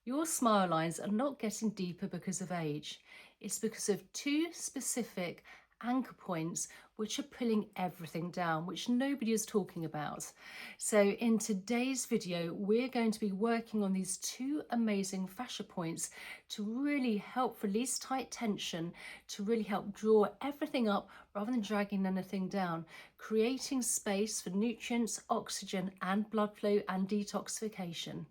Your smile lines are not getting deeper because of age. It's because of two specific anchor points which are pulling everything down, which nobody is talking about. So in today's video, we're going to be working on these two amazing fascia points to really help release tight tension, to really help draw everything up rather than dragging anything down, creating space for nutrients, oxygen and blood flow and detoxification.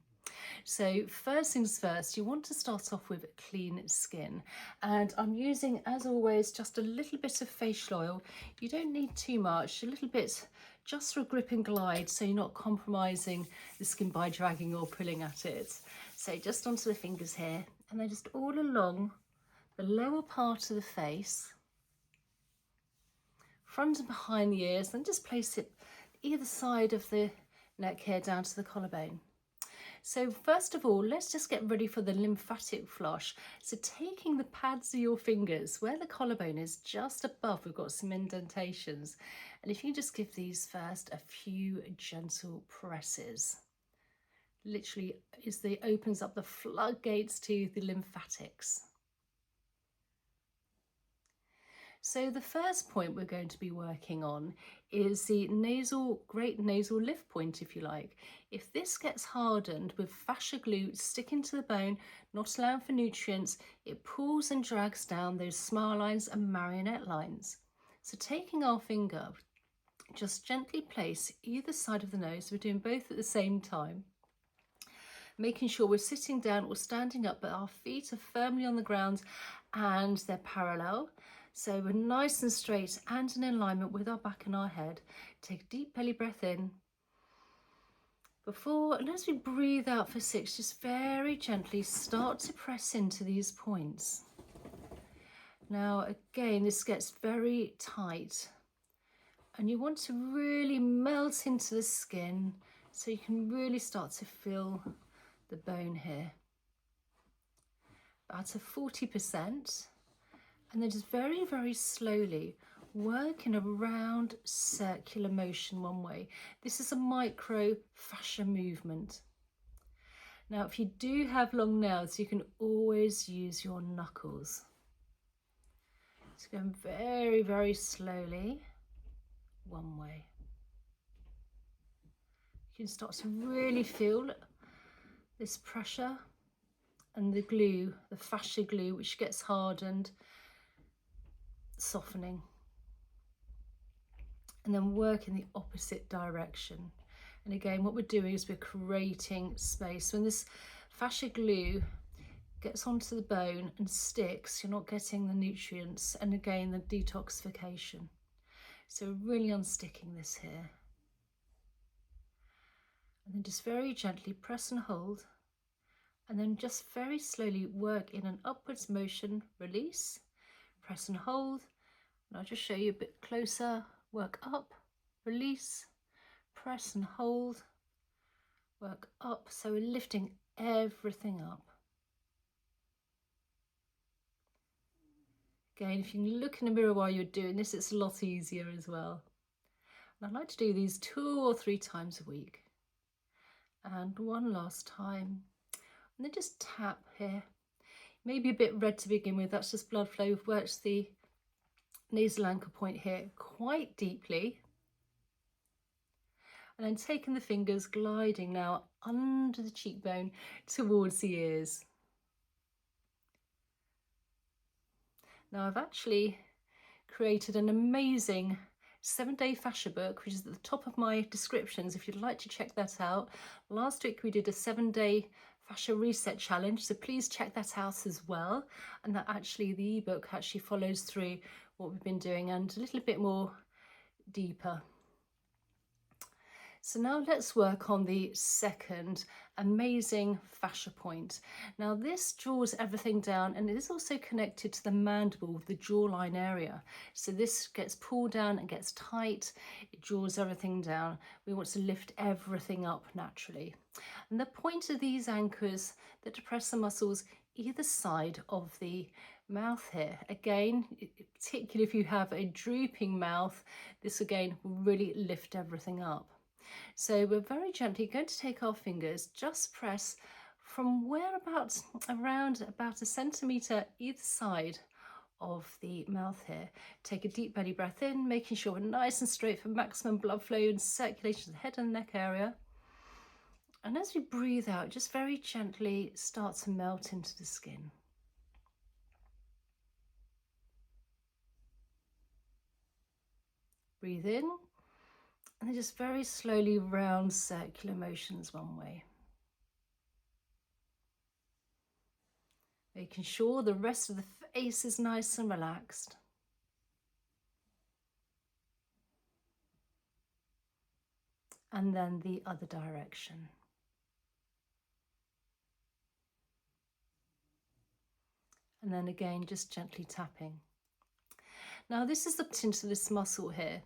So first things first, you want to start off with clean skin, and I'm using, as always, just a little bit of facial oil. You don't need too much, a little bit just for a grip and glide, so you're not compromising the skin by dragging or pulling at it. So just onto the fingers here, and then just all along the lower part of the face, front and behind the ears, then just place it either side of the neck here down to the collarbone. So first of all, let's just get ready for the lymphatic flush. So taking the pads of your fingers, where the collarbone is just above, we've got some indentations. And if you just give these first a few gentle presses, literally opens up the floodgates to the lymphatics. So the first point we're going to be working on is the great nasal lift point, if you like. If this gets hardened with fascia glue sticking to the bone, not allowing for nutrients, it pulls and drags down those smile lines and marionette lines. So taking our finger, just gently place either side of the nose. We're doing both at the same time. Making sure we're sitting down or standing up, but our feet are firmly on the ground and they're parallel. So we're nice and straight and in alignment with our back and our head. Take a deep belly breath in. And as we breathe out for 6, just very gently start to press into these points. Now again, this gets very tight and you want to really melt into the skin so you can really start to feel the bone here. About a 40%. And then just very, very slowly work in a round circular motion one way. This is a micro fascia movement. Now, if you do have long nails, you can always use your knuckles. So going very, very slowly one way. You can start to really feel this pressure and the glue, the fascia glue, which gets hardened, softening, and then work in the opposite direction. And again, what we're doing is we're creating space. When this fascia glue gets onto the bone and sticks, you're not getting the nutrients and again the detoxification. So really unsticking this here, and then just very gently press and hold, and then just very slowly work in an upwards motion, release, press and hold. And I'll just show you a bit closer. Work up, release, press and hold, work up. So we're lifting everything up. Again, if you can look in the mirror while you're doing this, it's a lot easier as well. And I'd like to do these 2 or 3 times a week. And one last time. And then just tap here. Maybe a bit red to begin with, that's just blood flow. Works the nasal anchor point here quite deeply. And then taking the fingers, gliding now under the cheekbone towards the ears. Now I've actually created an amazing 7-day fascia book, which is at the top of my descriptions if you'd like to check that out. Last week we did a 7-day Fascia Reset challenge, so please check that out as well. And that actually, the ebook actually follows through what we've been doing and a little bit more deeper. So now let's work on the second amazing fascia point. Now this draws everything down, and it is also connected to the mandible, the jawline area. So this gets pulled down and gets tight. It draws everything down. We want to lift everything up naturally. And the point of these anchors that depress the muscles either side of the mouth here. Again, particularly if you have a drooping mouth, this again will really lift everything up. So we're very gently going to take our fingers, just press from around about a centimetre either side of the mouth here. Take a deep belly breath in, making sure we're nice and straight for maximum blood flow and circulation to the head and neck area. And as we breathe out, just very gently start to melt into the skin. Breathe in, and then just very slowly round circular motions one way. Making sure the rest of the face is nice and relaxed. And then the other direction. And then again, just gently tapping. Now this is the into this muscle here.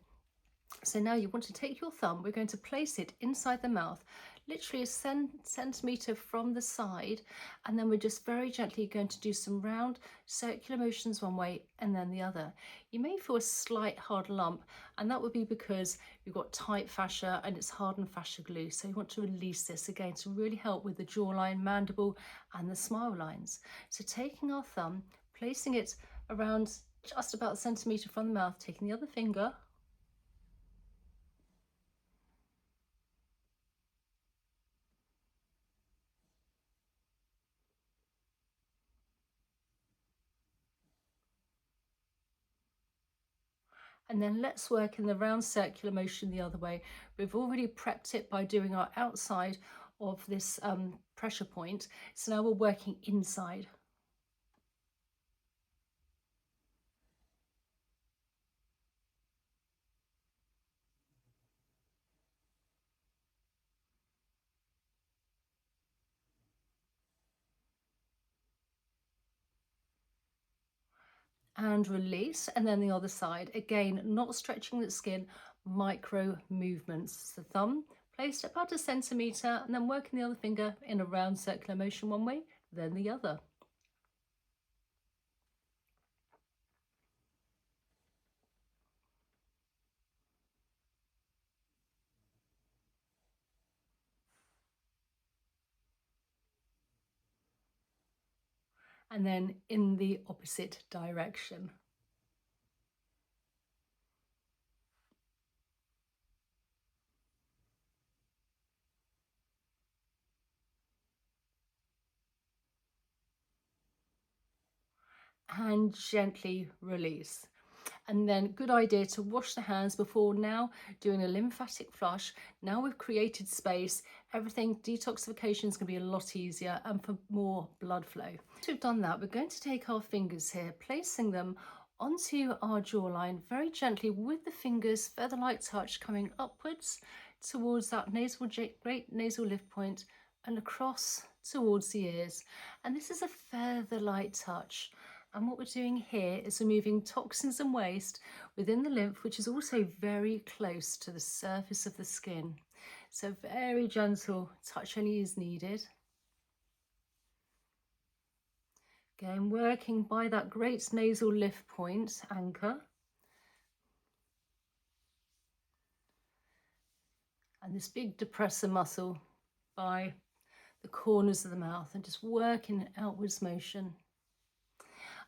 So now you want to take your thumb, we're going to place it inside the mouth, literally a centimetre from the side, and then we're just very gently going to do some round circular motions one way and then the other. You may feel a slight hard lump, and that would be because you've got tight fascia and it's hardened fascia glue. So you want to release this again to really help with the jawline, mandible and the smile lines. So taking our thumb, placing it around just about a centimetre from the mouth, taking the other finger, and then let's work in the round circular motion the other way. We've already prepped it by doing our outside of this pressure point. So now we're working inside. And release, and then the other side. Again, not stretching the skin, micro movements. The thumb placed about a centimetre, and then working the other finger in a round circular motion one way, then the other. And then in the opposite direction. And gently release. And then good idea to wash the hands before now doing a lymphatic flush. Now we've created space, everything, detoxification is going to be a lot easier and for more blood flow. Once we've done that, we're going to take our fingers here, placing them onto our jawline very gently with the fingers, feather-like touch coming upwards towards that great nasal lift point and across towards the ears. And this is a feather-like touch. And what we're doing here is removing toxins and waste within the lymph, which is also very close to the surface of the skin. So very gentle touch only is needed. Again, working by that great nasal lift point anchor. And this big depressor muscle by the corners of the mouth, and just working an outwards motion.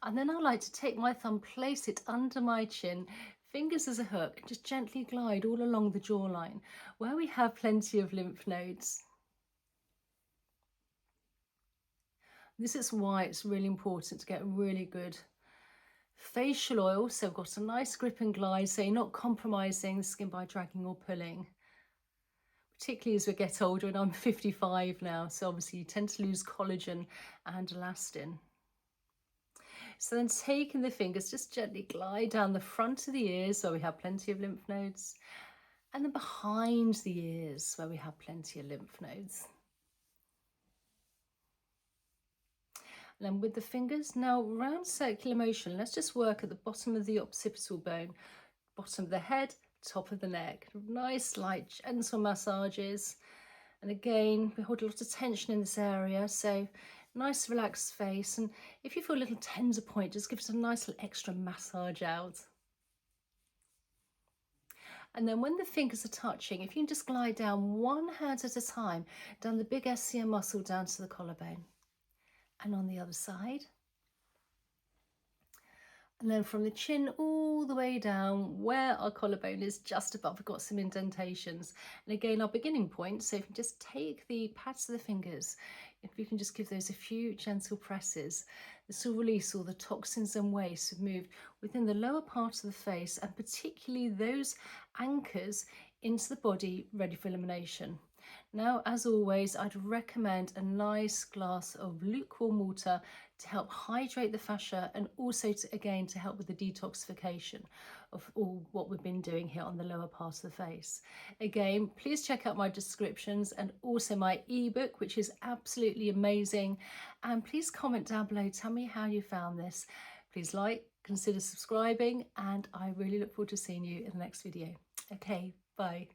And then I like to take my thumb, place it under my chin, fingers as a hook, and just gently glide all along the jawline where we have plenty of lymph nodes. This is why it's really important to get really good facial oil, so we've got a nice grip and glide, so you're not compromising the skin by dragging or pulling. Particularly as we get older, and I'm 55 now, so obviously you tend to lose collagen and elastin. So then taking the fingers, just gently glide down the front of the ears where we have plenty of lymph nodes, and then behind the ears where we have plenty of lymph nodes. And then with the fingers, now round circular motion, let's just work at the bottom of the occipital bone, bottom of the head, top of the neck. Nice, light, gentle massages. And again, we hold a lot of tension in this area, so nice relaxed face. And if you feel a little tender point, just give it a nice little extra massage out. And then when the fingers are touching, if you can just glide down one hand at a time, down the big SCM muscle down to the collarbone. And on the other side. And then from the chin all the way down where our collarbone is just above, we've got some indentations. And again, our beginning point, so if you just take the pads of the fingers, if you can just give those a few gentle presses, this will release all the toxins and waste have moved within the lower part of the face, and particularly those anchors into the body ready for elimination. Now, as always, I'd recommend a nice glass of lukewarm water to help hydrate the fascia, and also again to help with the detoxification of all what we've been doing here on the lower part of the face. Again, please check out my descriptions and also my ebook, which is absolutely amazing. And please comment down below, tell me how you found this. Please like, consider subscribing, and I really look forward to seeing you in the next video. Okay, bye.